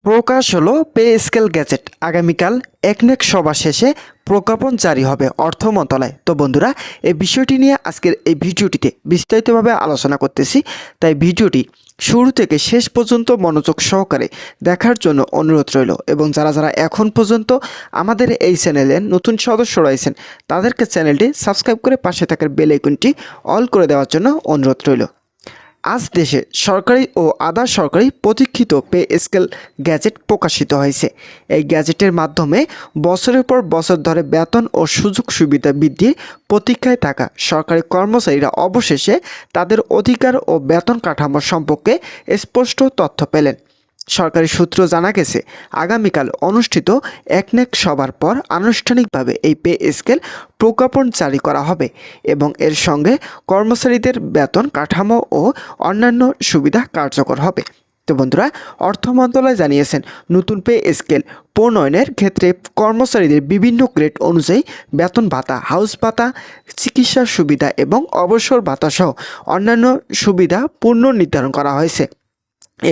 প্রকাশ হলো pay scale gadget. আগামীকাল একনেক সভা শেষে প্রজ্ঞাপন জারি হবে অর্থ মন্ত্রণালয়। তো বন্ধুরা, এই বিষয়টি নিয়ে আজকের এই ভিডিওটিতে বিস্তারিতভাবে আলোচনা করতেছি, তাই ভিডিওটি শুরু থেকে শেষ পর্যন্ত মনোযোগ সহকারে দেখার জন্য অনুরোধ রইল। এবং যারা যারা এখন পর্যন্ত আমাদের এই চ্যানেলের নতুন সদস্য রয়েছেন তাদেরকে চ্যানেলটি সাবস্ক্রাইব করে পাশে থাকার বেল আইকনটি অল করে দেওয়ার জন্য অনুরোধ রইল। আজ দেশে সরকারি ও আধা সরকারি প্রতীক্ষিত পে স্কেল গ্যাজেট প্রকাশিত হয়েছে। এই গ্যাজেটের মাধ্যমে বছরের পর বছর ধরে বেতন ও সুযোগ সুবিধা বৃদ্ধির প্রতীক্ষায় থাকা সরকারি কর্মচারীরা অবশেষে তাদের অধিকার ও বেতন কাঠামো সম্পর্কে স্পষ্ট তথ্য পেলেন। সরকারি সূত্র জানা গেছে, আগামীকাল অনুষ্ঠিত একনেক সভার পর আনুষ্ঠানিকভাবে এই পে স্কেল প্রজ্ঞাপন জারি করা হবে এবং এর সঙ্গে কর্মচারীদের বেতন কাঠামো ও অন্যান্য সুবিধা কার্যকর হবে। তো বন্ধুরা, অর্থ মন্ত্রণালয় জানিয়েছেন, নতুন পে স্কেল প্রণয়নের ক্ষেত্রে কর্মচারীদের বিভিন্ন গ্রেড অনুযায়ী বেতন ভাতা, হাউস ভাতা, চিকিৎসা সুবিধা এবং অবসর ভাতা সহ অন্যান্য সুবিধা পুনর্নির্ধারণ করা হয়েছে।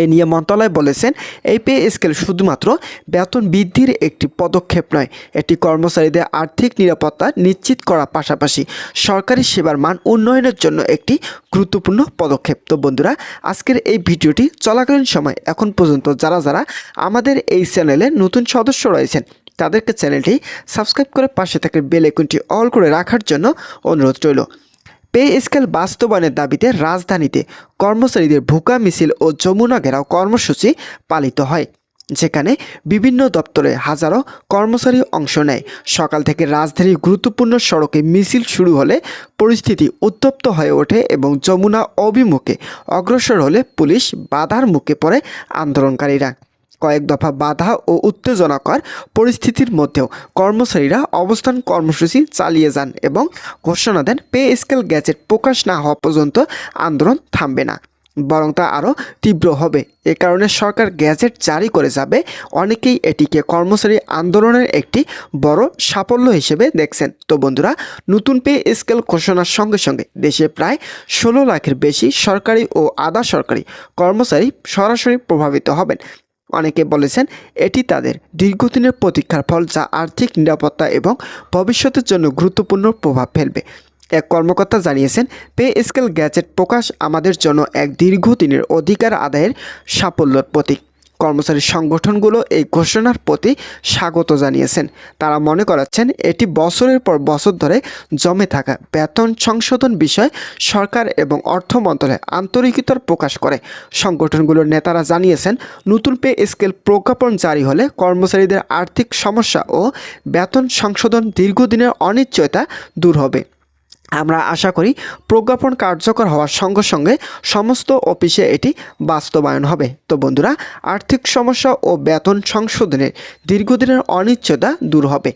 এ নিয়ে মন্ত্রণালয় বলেছেন, এই পে স্কেল শুধুমাত্র বেতন বৃদ্ধির একটি পদক্ষেপ নয়, এটি কর্মচারীদের আর্থিক নিরাপত্তা নিশ্চিত করার পাশাপাশি সরকারি সেবার মান উন্নয়নের জন্য একটি গুরুত্বপূর্ণ পদক্ষেপ। তো বন্ধুরা, আজকের এই ভিডিওটি চলাকালীন সময় এখন পর্যন্ত যারা যারা আমাদের এই চ্যানেলে নতুন সদস্য রয়েছেন তাদেরকে চ্যানেলটি সাবস্ক্রাইব করে পাশে থাকা বেল আইকনটি অল করে রাখার জন্য অনুরোধ রইল। পে স্কেল বাস্তবায়নের দাবিতে রাজধানীতে কর্মচারীদের ভুকা মিছিল ও যমুনা ঘেরাও কর্মসূচি পালিত হয়, যেখানে বিভিন্ন দপ্তরে হাজারো কর্মচারী অংশ নেয়। সকাল থেকে রাজধানীর গুরুত্বপূর্ণ সড়কে মিছিল শুরু হলে পরিস্থিতি উত্তপ্ত হয়ে ওঠে এবং যমুনা অভিমুখে অগ্রসর হলে পুলিশ বাধার মুখে পড়ে আন্দোলনকারীরা। কয়েক দফা বাধা ও উত্তেজনাকর পরিস্থিতির মধ্যেও কর্মচারীরা অবস্থান কর্মসূচি চালিয়ে যান এবং ঘোষণা দেন, পে স্কেল গ্যাজেট প্রকাশ না হওয়া পর্যন্ত আন্দোলন থামবে না, বরং তা আরও তীব্র হবে। এ কারণে সরকার গ্যাজেট জারি করে যাবে। অনেকেই এটিকে কর্মচারী আন্দোলনের একটি বড় সাফল্য হিসেবে দেখছেন। তো বন্ধুরা, নতুন পে স্কেল ঘোষণার সঙ্গে সঙ্গে দেশে প্রায় 16 লাখের বেশি সরকারি ও আধা সরকারি কর্মচারী সরাসরি প্রভাবিত হবেন। অনেকে বলেছেন, এটি তাদের দীর্ঘদিনের প্রতীক্ষার ফল, যা আর্থিক নিরাপত্তা এবং ভবিষ্যতের জন্য গুরুত্বপূর্ণ প্রভাব ফেলবে। এক কর্মকর্তা জানিয়েছেন, পে স্কেল গ্যাজেট প্রকাশ আমাদের জন্য এক দীর্ঘদিনের অধিকার আদায়ের সাফল্যের প্রতীক। কর্মচারী সংগঠনগুলো এই ঘোষণার প্রতি স্বাগত জানিয়েছেন। তারা মনে করাচ্ছেন, এটি বছরের পর বছর ধরে জমে থাকা বেতন সংশোধন বিষয় সরকার এবং অর্থ মন্ত্রণালয় আন্তরিকতার প্রকাশ করে। সংগঠনগুলোর নেতারা জানিয়েছেন, নতুন পে স্কেল প্রজ্ঞাপন জারি হলে কর্মচারীদের আর্থিক সমস্যা ও বেতন সংশোধন দীর্ঘদিনের অনিশ্চয়তা দূর হবে। আমরা আশা করি প্রজ্ঞাপন কার্যকর হওয়ার সঙ্গে সঙ্গে সমস্ত অফিসে এটি বাস্তবায়ন হবে। তো বন্ধুরা, আর্থিক সমস্যা ও বেতন সংশোধনের দীর্ঘদিনের অনিশ্চয়তা দূর হবে।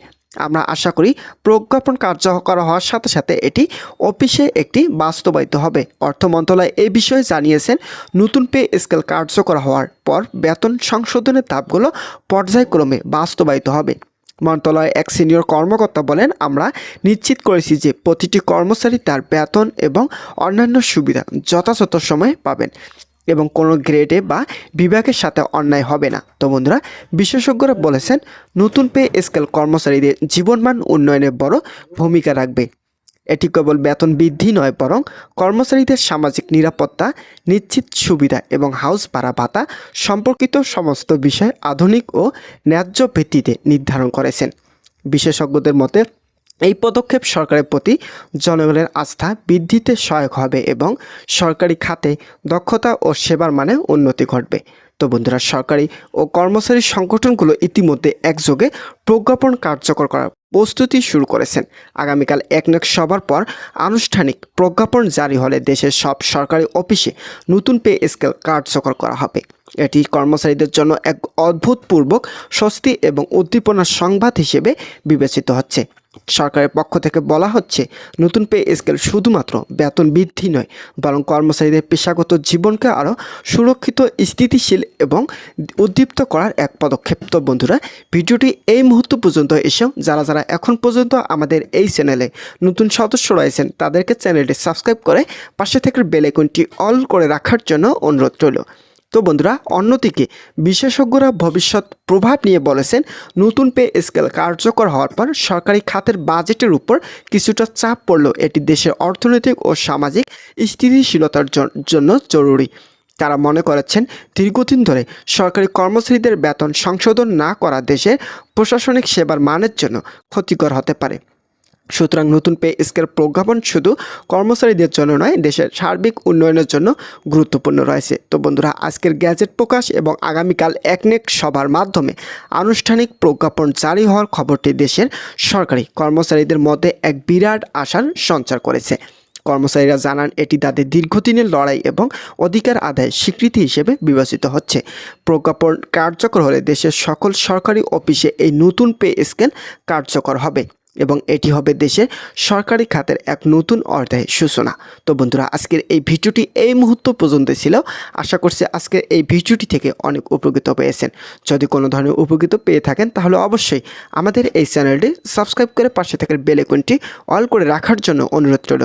আমরা আশা করি প্রজ্ঞাপন কার্যকর হওয়ার সাথে সাথে এটি অফিসে একটি বাস্তবায়িত হবে। অর্থ মন্ত্রণালয় এই বিষয়ে জানিয়েছেন, নতুন পে স্কেল কার্যকর হওয়ার পর বেতন সংশোধনের ধাপগুলো পর্যায়ক্রমে বাস্তবায়িত হবে। মন্ত্রণালয়ের এক সিনিয়র কর্মকর্তা বলেন, আমরা নিশ্চিত করেছি যে প্রতিটি কর্মচারী তার বেতন এবং অন্যান্য সুবিধা যথাযথ সময়ে পাবেন এবং কোনো গ্রেডে বা বিভাগের সাথে অন্যায় হবে না। তো বন্ধুরা, বিশেষজ্ঞরা বলেছেন, নতুন পে স্কেল কর্মচারীদের জীবনমান উন্নয়নে বড় ভূমিকা রাখবে। এটি কেবল বেতন বৃদ্ধি নয়, বরং কর্মচারীদের সামাজিক নিরাপত্তা, নিশ্চিত সুবিধা এবং হাউস ভাড়া ভাতা সম্পর্কিত সমস্ত বিষয় আধুনিক ও ন্যায্য ভিত্তিতে নির্ধারণ করেছেন। বিশেষজ্ঞদের মতে এই পদক্ষেপ সরকারের প্রতি জনগণের আস্থা বৃদ্ধিতে সহায়ক হবে এবং সরকারি খাতে দক্ষতা ও সেবার মানে উন্নতি ঘটবে। তো বন্ধুরা, সরকারি ও কর্মচারী সংগঠনগুলো ইতিমধ্যে একযোগে প্রজ্ঞাপন কার্যকর করার প্রস্তুতি শুরু করেছেন। আগামীকাল একনেক সভার পর আনুষ্ঠানিক প্রজ্ঞাপন জারি হলে দেশের সব সরকারি অফিসে নতুন পে স্কেল কার্যকর করা হবে। এটি কর্মচারীদের জন্য এক অভূতপূর্ব স্বস্তি এবং উদ্দীপনার সংবাদ হিসেবে বিবেচিত হচ্ছে। সরকারের পক্ষ থেকে বলা হচ্ছে, নতুন পে স্কেল শুধুমাত্র বেতন বৃদ্ধি নয়, বরং কর্মচারীদের পেশাগত জীবনকে আরও সুরক্ষিত, স্থিতিশীল এবং উদ্দীপ্ত করার এক পদক্ষেপ। তো বন্ধুরা, ভিডিওটি এই মুহূর্ত পর্যন্ত এসেও যারা যারা এখন পর্যন্ত আমাদের এই চ্যানেলে নতুন সদস্য রয়েছেন তাদেরকে চ্যানেলটি সাবস্ক্রাইব করে পাশে থেকে বেল আইকনটি অল করে রাখার জন্য অনুরোধ রইল। তো বন্ধুরা, অন্যদিকে বিশেষজ্ঞরা ভবিষ্যৎ প্রভাব নিয়ে বলেছেন, নতুন পে স্কেল কার্যকর হওয়ার পর সরকারি খাতের বাজেটের উপর কিছুটা চাপ পড়লেও এটি দেশের অর্থনৈতিক ও সামাজিক স্থিতিশীলতার জন্য জরুরি। তারা মনে করেছেন, দীর্ঘদিন ধরে সরকারি কর্মচারীদের বেতন সংশোধন না করা দেশের প্রশাসনিক সেবার মানের জন্য ক্ষতিকর হতে পারে। সুতরাং নতুন পে স্কেল প্রজ্ঞাপন শুধু কর্মচারীদের জন্য নয়, দেশের সার্বিক উন্নয়নের জন্য গুরুত্বপূর্ণ রয়েছে। তো বন্ধুরা, আজকের গ্যাজেট প্রকাশ এবং আগামীকাল একনেক সভার মাধ্যমে আনুষ্ঠানিক প্রজ্ঞাপন জারি হওয়ার খবরটি দেশের সরকারি কর্মচারীদের মধ্যে এক বিরাট আশার সঞ্চার করেছে। কর্মচারীরা জানান, এটি তাদের দীর্ঘদিনের লড়াই এবং অধিকার আদায়ের স্বীকৃতি হিসেবে বিবেচিত হচ্ছে। প্রজ্ঞাপন কার্যকর হলে দেশের সকল সরকারি অফিসে এই নতুন পে স্কেল কার্যকর হবে এবং এটি হবে দেশের সরকারি খাতের এক নতুন অধ্যায়ের সূচনা। তো বন্ধুরা, আজকের এই ভিডিওটি এই মুহূর্ত পর্যন্ত ছিল। আশা করছি আজকের এই ভিডিওটি থেকে অনেক উপকৃত পেয়েছেন। যদি কোনো ধরনের উপকৃত পেয়ে থাকেন তাহলে অবশ্যই আমাদের এই চ্যানেলটি সাবস্ক্রাইব করে পাশে থাকা বেল আইকনটি অল করে রাখার জন্য অনুরোধ রইল,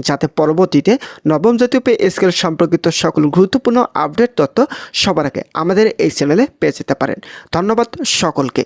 যাতে পরবর্তীতে নবম জাতীয় পে স্কেল সম্পর্কিত সকল গুরুত্বপূর্ণ আপডেট তথ্য সবার আগে আমাদের এই চ্যানেলে পেয়ে যেতে পারেন। ধন্যবাদ সকলকে।